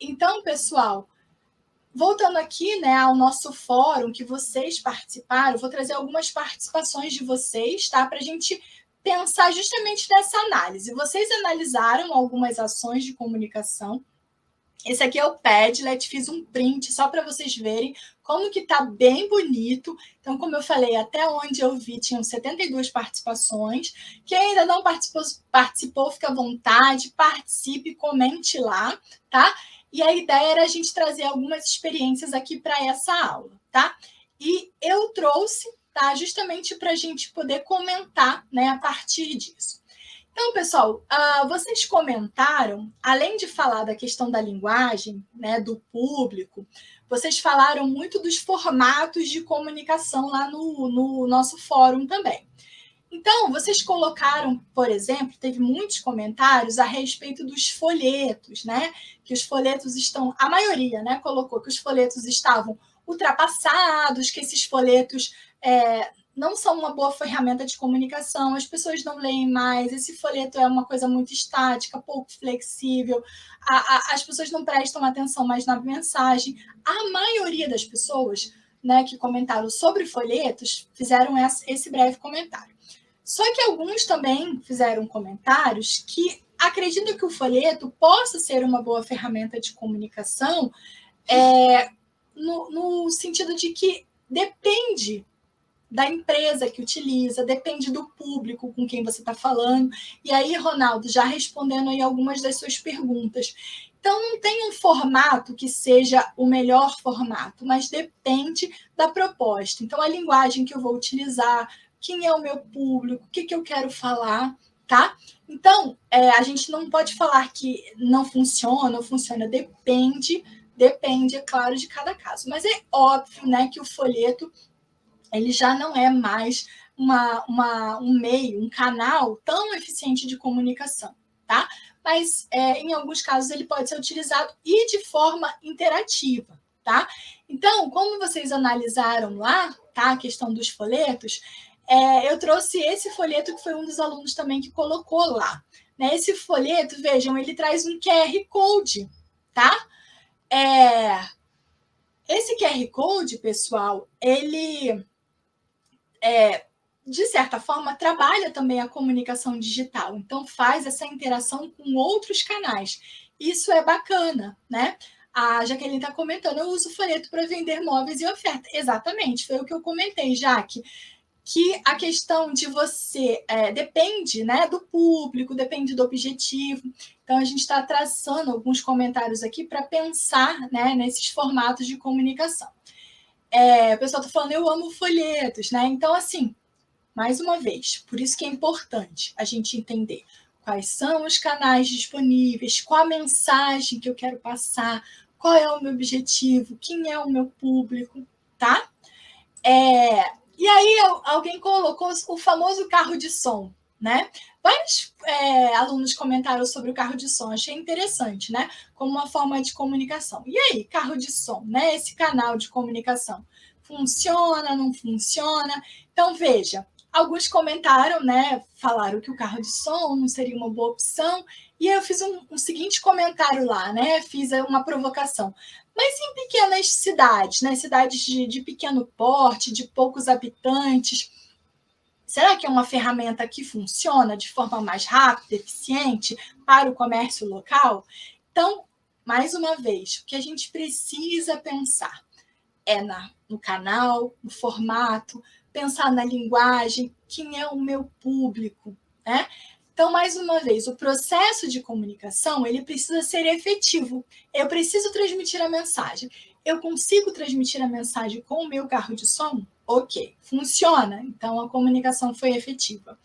Então, pessoal, voltando aqui, né, ao nosso fórum que vocês participaram, vou trazer algumas participações de vocês, tá? Para a gente pensar justamente nessa análise. Vocês analisaram algumas ações de comunicação. Esse aqui é o Padlet, fiz um print só para vocês verem como que tá bem bonito. Então, como eu falei, até onde eu vi, tinham 72 participações. Quem ainda não participou, fica à vontade, participe, comente lá, tá? E a ideia era a gente trazer algumas experiências aqui para essa aula, tá? E eu trouxe, tá, justamente para a gente poder comentar, né, a partir disso. Então, pessoal, vocês comentaram, além de falar da questão da linguagem, né, do público, vocês falaram muito dos formatos de comunicação lá no nosso fórum também. Então, vocês colocaram, por exemplo, teve muitos comentários a respeito dos folhetos, né? Que os folhetos estão, a maioria, né, colocou que os folhetos estavam ultrapassados, que esses folhetos não são uma boa ferramenta de comunicação, as pessoas não leem mais, esse folheto é uma coisa muito estática, pouco flexível, as pessoas não prestam atenção mais na mensagem. A maioria das pessoas, né, que comentaram sobre folhetos fizeram esse breve comentário. Só que alguns também fizeram comentários que acreditam que o folheto possa ser uma boa ferramenta de comunicação, no sentido de que depende da empresa que utiliza, depende do público com quem você está falando. E aí, Ronaldo, já respondendo aí algumas das suas perguntas. Então, não tem um formato que seja o melhor formato, mas depende da proposta. Então, a linguagem que eu vou utilizar, quem é o meu público, o que eu quero falar, tá? Então, a gente não pode falar que não funciona ou funciona, depende, é claro, de cada caso. Mas é óbvio, né, que o folheto ele já não é mais um meio, um canal tão eficiente de comunicação, tá? Mas, em alguns casos, ele pode ser utilizado e de forma interativa, tá? Então, como vocês analisaram lá, tá, a questão dos folhetos, eu trouxe esse folheto que foi um dos alunos também que colocou lá. Né? Esse folheto, vejam, ele traz um QR Code, tá? Esse QR Code, pessoal, ele de certa forma, trabalha também a comunicação digital. Então, faz essa interação com outros canais. Isso é bacana, né? A Jaqueline está comentando, eu uso folheto para vender móveis e oferta. Exatamente, foi o que eu comentei, Jaque, que a questão de você depende, né, do público, depende do objetivo. Então, a gente está traçando alguns comentários aqui para pensar, né, nesses formatos de comunicação. O pessoal está falando, eu amo folhetos, né? Então, assim, mais uma vez, por isso que é importante a gente entender quais são os canais disponíveis, qual a mensagem que eu quero passar, qual é o meu objetivo, quem é o meu público, tá? E aí alguém colocou o famoso carro de som, né? Vários alunos comentaram sobre o carro de som, achei interessante, né? Como uma forma de comunicação. E aí, carro de som, né? Esse canal de comunicação funciona, não funciona? Então, veja, alguns comentaram, né? Falaram que o carro de som não seria uma boa opção. E eu fiz um seguinte comentário lá, né? Fiz uma provocação. Mas em pequenas cidades, né? Cidades de pequeno porte, de poucos habitantes, será que é uma ferramenta que funciona de forma mais rápida, eficiente para o comércio local? Então, mais uma vez, o que a gente precisa pensar é no canal, no formato, pensar na linguagem, quem é o meu público, né? Então, mais uma vez, o processo de comunicação ele precisa ser efetivo. Eu preciso transmitir a mensagem. Eu consigo transmitir a mensagem com o meu carro de som? Ok, funciona. Então, a comunicação foi efetiva.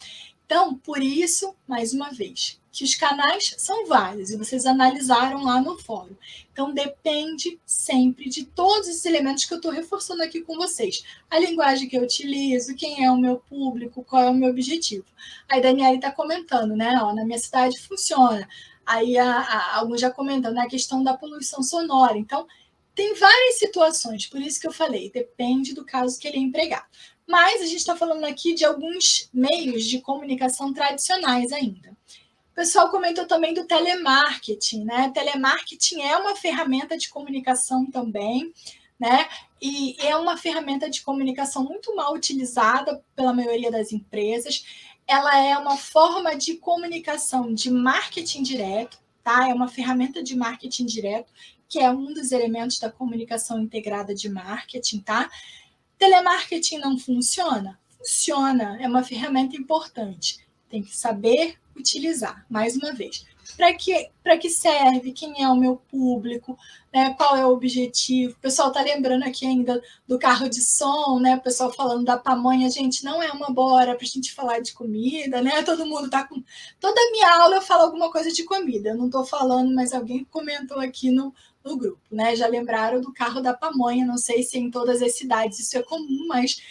Então, por isso, mais uma vez, que os canais são vários e vocês analisaram lá no fórum. Então, depende sempre de todos esses elementos que eu estou reforçando aqui com vocês. A linguagem que eu utilizo, quem é o meu público, qual é o meu objetivo. Aí, Daniela está comentando, né? Ó, na minha cidade funciona. Aí, alguns já comentam, né? A questão da poluição sonora. Então, tem várias situações, por isso que eu falei, depende do caso que ele é empregado. Mas a gente está falando aqui de alguns meios de comunicação tradicionais ainda. O pessoal comentou também do telemarketing, né? Telemarketing é uma ferramenta de comunicação também, né? E é uma ferramenta de comunicação muito mal utilizada pela maioria das empresas. Ela é uma forma de comunicação de marketing direto, tá? É uma ferramenta de marketing direto, que é um dos elementos da comunicação integrada de marketing, tá? Telemarketing não funciona? Funciona, é uma ferramenta importante. Tem que saber utilizar, mais uma vez. Para que serve? Quem é o meu público? Né? Qual é o objetivo? O pessoal está lembrando aqui ainda do carro de som, né? O pessoal falando da pamonha. Gente, não é uma boa hora para a gente falar de comida, né? Todo mundo está com... Toda a minha aula eu falo alguma coisa de comida. Eu não estou falando, mas alguém comentou aqui no grupo, né? Já lembraram do carro da pamonha, não sei se em todas as cidades isso é comum, mas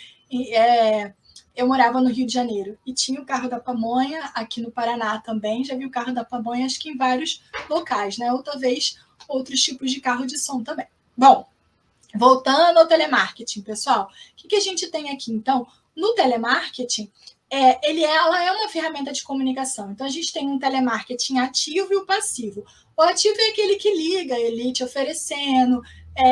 eu morava no Rio de Janeiro e tinha o carro da pamonha, aqui no Paraná também, já vi o carro da pamonha, acho que em vários locais, né? Ou talvez outros tipos de carro de som também. Bom, voltando ao telemarketing, pessoal, o que a gente tem aqui? Então, no telemarketing, ela é uma ferramenta de comunicação. Então, a gente tem um telemarketing ativo e o passivo. O ativo é aquele que liga, ele te oferecendo,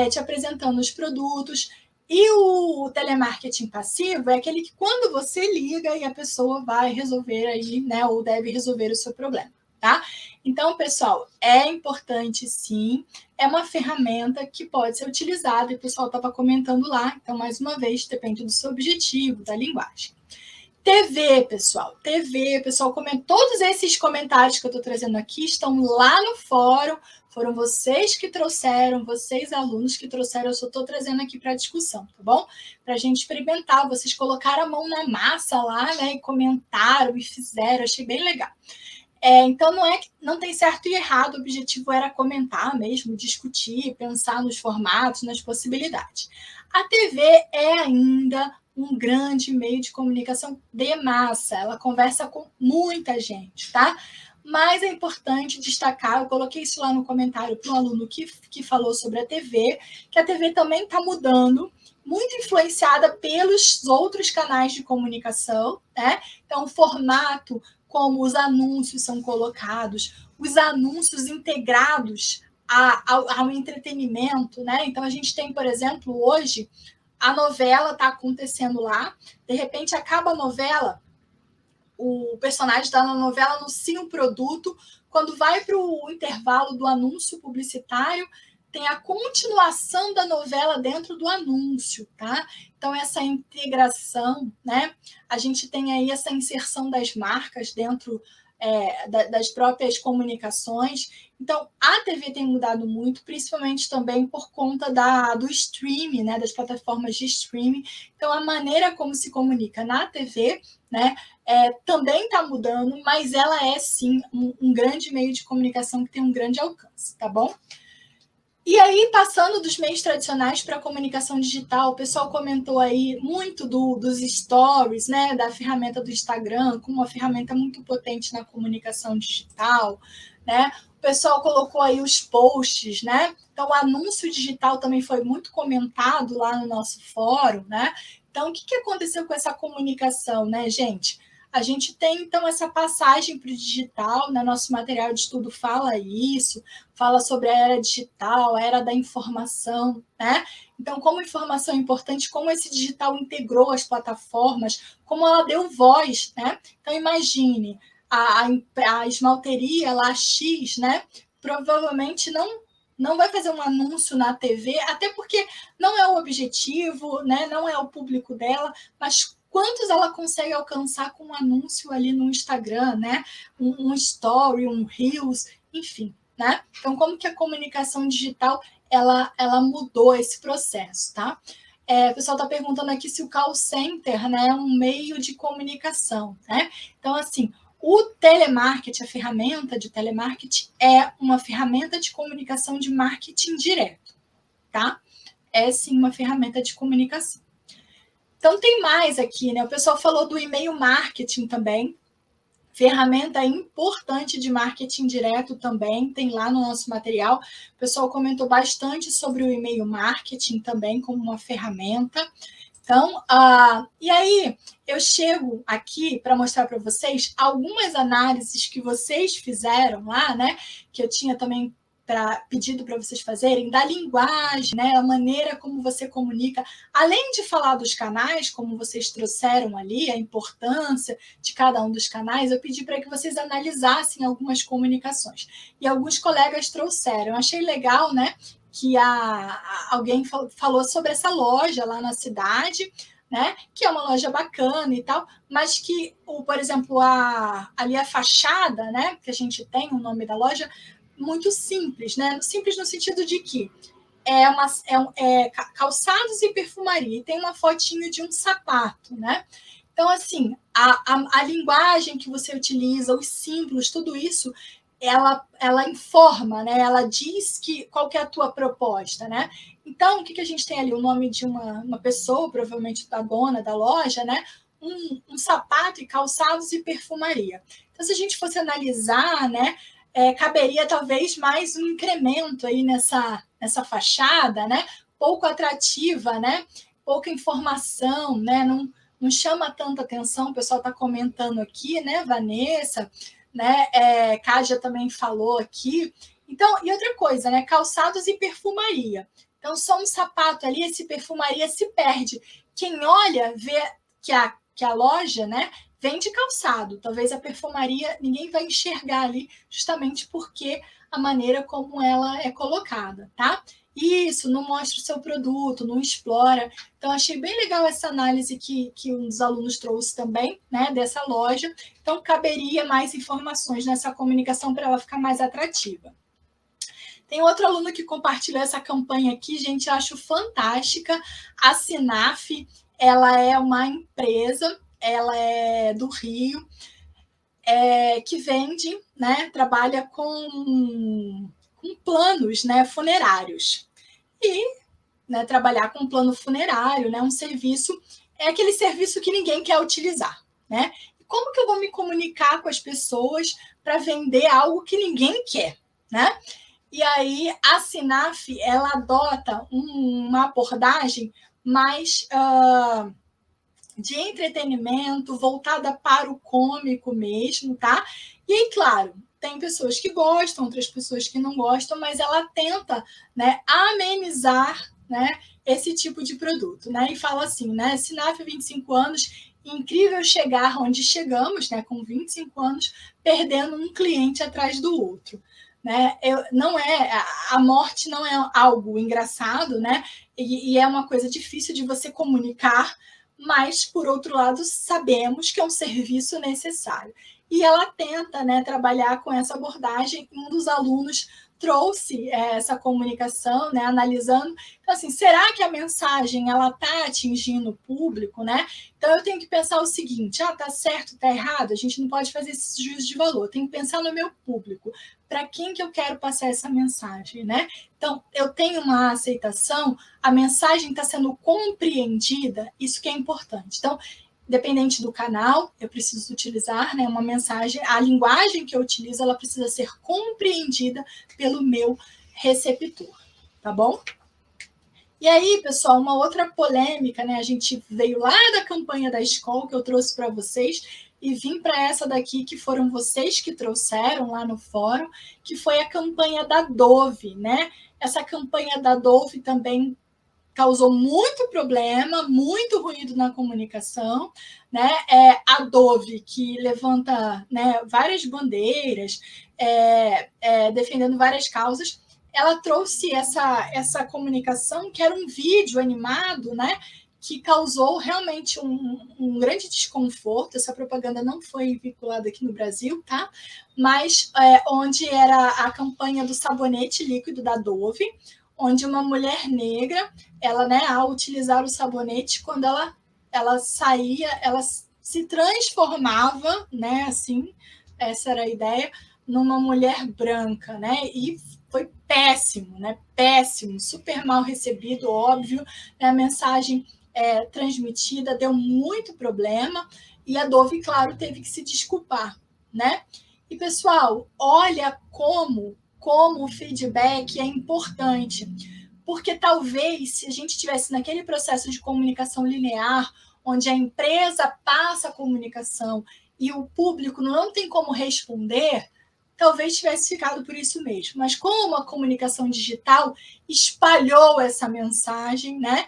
te apresentando os produtos. E o telemarketing passivo é aquele que quando você liga e a pessoa vai resolver aí, né, ou deve resolver o seu problema, tá? Então, pessoal, é importante sim, é uma ferramenta que pode ser utilizada, e o pessoal estava comentando lá, então, mais uma vez, depende do seu objetivo, da linguagem. TV, pessoal, TV, pessoal, todos esses comentários que eu estou trazendo aqui estão lá no fórum, foram vocês que trouxeram, vocês alunos que trouxeram, eu só estou trazendo aqui para a discussão, tá bom? Para a gente experimentar, vocês colocaram a mão na massa lá, né, e comentaram e fizeram, achei bem legal. Então, não tem certo e errado, o objetivo era comentar mesmo, discutir, pensar nos formatos, nas possibilidades. A TV é ainda um grande meio de comunicação de massa, ela conversa com muita gente, tá? Mas é importante destacar, eu coloquei isso lá no comentário para um aluno que falou sobre a TV, que a TV também está mudando, muito influenciada pelos outros canais de comunicação, né? Então, o formato, como os anúncios são colocados, os anúncios integrados ao entretenimento, né? Então, a gente tem, por exemplo, hoje, a novela está acontecendo lá, de repente acaba a novela, o personagem da novela anuncia um produto, quando vai para o intervalo do anúncio publicitário, tem a continuação da novela dentro do anúncio, tá? Então, essa integração, né? A gente tem aí essa inserção das marcas dentro das próprias comunicações. Então, a TV tem mudado muito, principalmente também por conta do streaming, né? Das plataformas de streaming. Então, a maneira como se comunica na TV, né? Também está mudando, mas ela é sim um grande meio de comunicação que tem um grande alcance, tá bom? E aí, passando dos meios tradicionais para a comunicação digital, o pessoal comentou aí muito dos stories, né, da ferramenta do Instagram, como uma ferramenta muito potente na comunicação digital, né? O pessoal colocou aí os posts, né? Então, o anúncio digital também foi muito comentado lá no nosso fórum, né? Então, o que aconteceu com essa comunicação, né, gente? A gente tem, então, essa passagem para o digital, né? Nosso material de estudo fala isso, fala sobre a era digital, a era da informação, né? Então, como a informação é importante, como esse digital integrou as plataformas, como ela deu voz, né? Então, imagine, a esmalteria lá, X, né? Provavelmente não vai fazer um anúncio na TV, até porque não é o objetivo, né? Não é o público dela, mas quantos ela consegue alcançar com um anúncio ali no Instagram, né? Um story, um Reels, enfim, né? Então, como que a comunicação digital ela mudou esse processo, tá? O pessoal está perguntando aqui se o call center, né, é um meio de comunicação, né? Então, assim, o telemarketing, a ferramenta de telemarketing é uma ferramenta de comunicação de marketing direto, tá? É sim uma ferramenta de comunicação. Então, tem mais aqui, né? O pessoal falou do e-mail marketing também, ferramenta importante de marketing direto também, tem lá no nosso material. O pessoal comentou bastante sobre o e-mail marketing também como uma ferramenta. Então, e aí eu chego aqui para mostrar para vocês algumas análises que vocês fizeram lá, né? Que eu tinha também pedido para vocês fazerem, da linguagem, né? A maneira como você comunica, além de falar dos canais, como vocês trouxeram ali, a importância de cada um dos canais, eu pedi para que vocês analisassem algumas comunicações. E alguns colegas trouxeram. Eu achei legal, né? Que alguém falou sobre essa loja lá na cidade, né? Que é uma loja bacana e tal, mas que, por exemplo, ali a fachada, né? Que a gente tem o nome da loja, muito simples, né? Simples no sentido de que calçados e perfumaria, e tem uma fotinho de um sapato, né? Então, assim, a linguagem que você utiliza, os símbolos, tudo isso, ela informa, né? Ela diz qual que é a tua proposta, né? Então, o que a gente tem ali? O nome de uma pessoa, provavelmente da dona da loja, né? Um sapato e calçados e perfumaria. Então, se a gente fosse analisar, né? Caberia talvez mais um incremento aí nessa fachada, né? Pouco atrativa, né? Pouca informação, né? Não chama tanta atenção. O pessoal está comentando aqui, né? Vanessa, né? Kádia também falou aqui. Então, e outra coisa, né? Calçados e perfumaria. Então, só um sapato ali, esse perfumaria se perde. Quem olha vê que a loja, né? Vende calçado, talvez a perfumaria ninguém vai enxergar ali, justamente porque a maneira como ela é colocada, tá? Isso, não mostra o seu produto, não explora. Então, achei bem legal essa análise que um dos alunos trouxe também, né, dessa loja. Então, caberia mais informações nessa comunicação para ela ficar mais atrativa. Tem outro aluno que compartilhou essa campanha aqui, gente, acho fantástica. A Sinaf, ela é uma empresa, ela é do Rio, que vende, né, trabalha com planos, né, funerários. E, né, trabalhar com plano funerário, né, um serviço, é aquele serviço que ninguém quer utilizar, né? E como que eu vou me comunicar com as pessoas para vender algo que ninguém quer, né? E aí a Sinaf, ela adota uma abordagem mais de entretenimento, voltada para o cômico mesmo, tá? E aí, claro, tem pessoas que gostam, outras pessoas que não gostam, mas ela tenta, né, amenizar, né, esse tipo de produto, né? E fala assim, né, Sinaf 25 anos, incrível chegar onde chegamos, né, com 25 anos, perdendo um cliente atrás do outro. Né? Não é a morte não é algo engraçado, né? E é uma coisa difícil de você comunicar, mas, por outro lado, sabemos que é um serviço necessário. E ela tenta, né, trabalhar com essa abordagem. Um dos alunos trouxe essa comunicação, né, analisando. Então, assim, será que a mensagem ela está atingindo o público, né? Então, eu tenho que pensar o seguinte: tá certo, tá errado? A gente não pode fazer esse juízo de valor. Tem que pensar no meu público. Para quem que eu quero passar essa mensagem, né? Então, eu tenho uma aceitação, a mensagem está sendo compreendida, isso que é importante. Então, dependente do canal, eu preciso utilizar, né, uma mensagem, a linguagem que eu utilizo, ela precisa ser compreendida pelo meu receptor, tá bom? E aí, pessoal, uma outra polêmica, né? A gente veio lá da campanha da escola que eu trouxe para vocês e vim para essa daqui que foram vocês que trouxeram lá no fórum, que foi a campanha da Dove, né? Essa campanha da Dove também causou muito problema, muito ruído na comunicação, né? A Dove, que levanta, né, várias bandeiras, defendendo várias causas, ela trouxe essa comunicação, que era um vídeo animado, né? Que causou realmente um grande desconforto. Essa propaganda não foi vinculada aqui no Brasil, tá? Mas onde era a campanha do sabonete líquido da Dove, onde uma mulher negra, ela, né, ao utilizar o sabonete, quando ela saía, ela se transformava, né, assim, essa era a ideia, numa mulher branca, né? E foi péssimo, né? Péssimo, super mal recebido, óbvio, né? A mensagem transmitida deu muito problema e a Dove, claro, teve que se desculpar, né? E pessoal, olha como o feedback é importante. porque talvez se a gente estivesse naquele processo de comunicação linear, onde a empresa passa a comunicação e o público não tem como responder, talvez tivesse ficado por isso mesmo. Mas como a comunicação digital espalhou essa mensagem, né?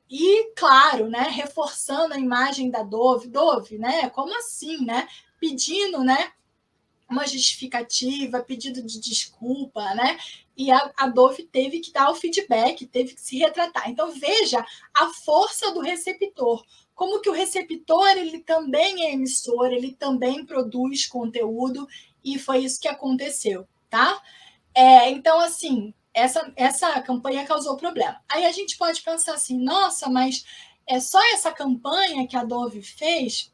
E, claro, né, reforçando a imagem da Dove, né? Como assim, né? Pedindo, né, uma justificativa, pedido de desculpa, né? E a Dove teve que dar o feedback, teve que se retratar. Então, veja a força do receptor. Como que o receptor, ele também é emissor, ele também produz conteúdo, e foi isso que aconteceu, tá? Então, assim, essa campanha causou problema. Aí a gente pode pensar assim, nossa, mas é só essa campanha que a Dove fez?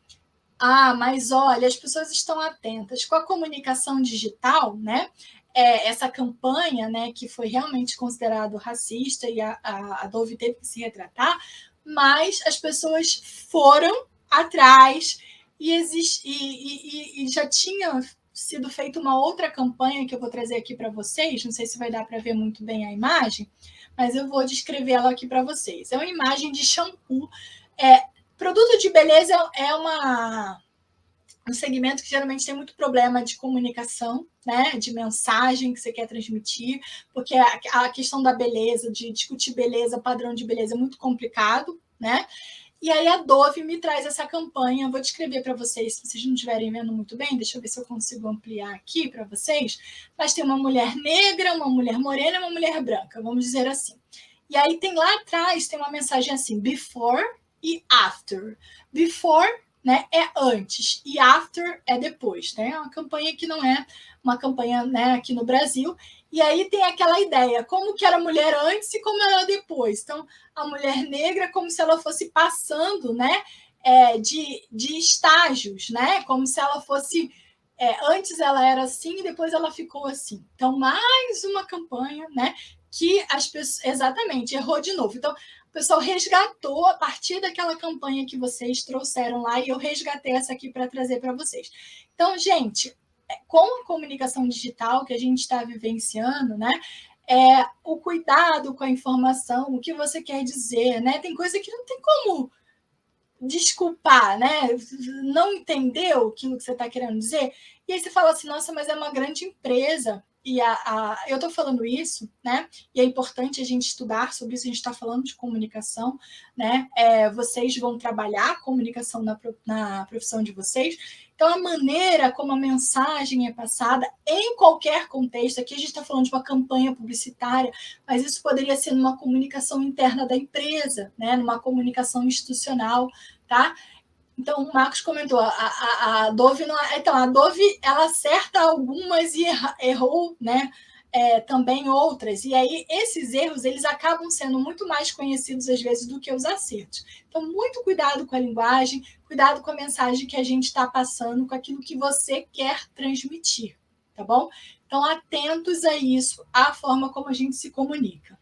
Ah, mas olha, as pessoas estão atentas. Com a comunicação digital, né? Essa campanha, né, que foi realmente considerado racista e a Dove teve que se retratar, mas as pessoas foram atrás e já tinha sido feita uma outra campanha que eu vou trazer aqui para vocês. Não sei se vai dar para ver muito bem a imagem, mas eu vou descrever ela aqui para vocês. É uma imagem de shampoo. Produto de beleza é um segmento que geralmente tem muito problema de comunicação, né, de mensagem que você quer transmitir, porque a questão da beleza, de discutir beleza, padrão de beleza é muito complicado, né? E aí a Dove me traz essa campanha, vou descrever para vocês, se vocês não estiverem vendo muito bem, deixa eu ver se eu consigo ampliar aqui para vocês, mas tem uma mulher negra, uma mulher morena e uma mulher branca, vamos dizer assim. E aí tem lá atrás, tem uma mensagem assim, before e after. Before, né, é antes, e after é depois, né? É uma campanha que não é uma campanha, né, aqui no Brasil. E aí tem aquela ideia, como que era a mulher antes e como era depois. Então, a mulher negra como se ela fosse passando, né, de estágios, né? Como se ela fosse antes ela era assim e depois ela ficou assim. Então, mais uma campanha, né? Que as pessoas exatamente errou de novo. Então, o pessoal resgatou a partir daquela campanha que vocês trouxeram lá e eu resgatei essa aqui para trazer para vocês. Então, gente, com a comunicação digital que a gente está vivenciando, né? O cuidado com a informação, o que você quer dizer, né? Tem coisa que não tem como desculpar, né? Não entendeu aquilo que você está querendo dizer. E aí você fala assim, nossa, mas é uma grande empresa. E eu estou falando isso, né? E é importante a gente estudar sobre isso, a gente está falando de comunicação, né? Vocês vão trabalhar a comunicação na profissão de vocês. Então, a maneira como a mensagem é passada, em qualquer contexto, aqui a gente está falando de uma campanha publicitária, mas isso poderia ser numa comunicação interna da empresa, né? Numa comunicação institucional, tá? Então, o Marcos comentou, a Dove não, então a Dove ela acerta algumas e errou, né? Também outras. E aí esses erros eles acabam sendo muito mais conhecidos às vezes do que os acertos. Então, muito cuidado com a linguagem, cuidado com a mensagem que a gente está passando, com aquilo que você quer transmitir, tá bom? Então, atentos a isso, à forma como a gente se comunica.